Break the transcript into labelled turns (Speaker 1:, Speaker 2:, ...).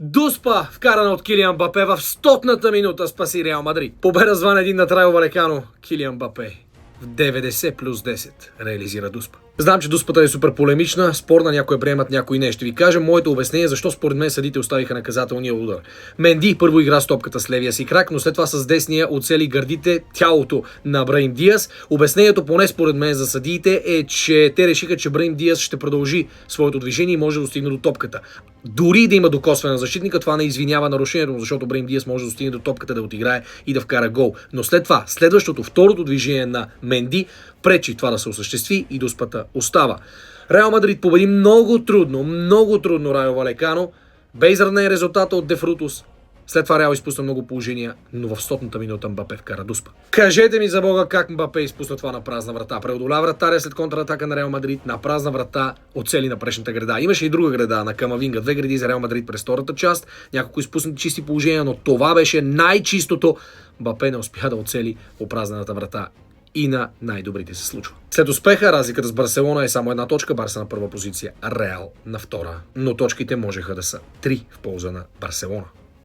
Speaker 1: Дуспа, вкарана от Килиан Мбапе в 100-ната минута, спаси Реал Мадрид. Победа с 2-1 над Райо Валекано. Килиан Мбапе в 90 плюс 10 реализира дуспа. Знам, че дуспата е супер полемична, спорна, някои приемат, някои не. Ще ви кажа моето обяснение защо според мен съдите оставиха наказателния удар. Менди първо игра с топката с левия си крак, но след това с десния оцели гърдите тялото на Браим Диаз. Обяснението поне според мен за съдиите е, че те решиха, че Браим Диаз ще продължи своето движение и може да достигне до топката. Дори да има докосване на защитника, това не извинява нарушението, защото Браим Диаз може да достигне до топката, да отиграе и да вкара гол. Но след това, второто движение на Менди пречи това да се осъществи и дуспата остава. Реал Мадрид победи много трудно Райо Валекано. Бе изравнен резултата от Де Фрутос. След това Реал изпусна много положения, но в 100-та минута Мбапе вкара дуспа. Кажете ми за Бога как Мбапе изпусна това на празна врата. Преодоля вратаря след контратака на Реал Мадрид на празна врата оцели на предишната града. Имаше и друга града на Камавинга. 2 гради за Реал Мадрид през втората част. Няколко изпуснати чисти положения, но това беше най-чистото. Мбапе не успя да оцели по празнената врата. И на най-добрите се случва. След успеха, разликата с Барселона е само една точка, Барса на първа позиция, Реал на втора. Но точките можеха да са 3 в полза на Барселона.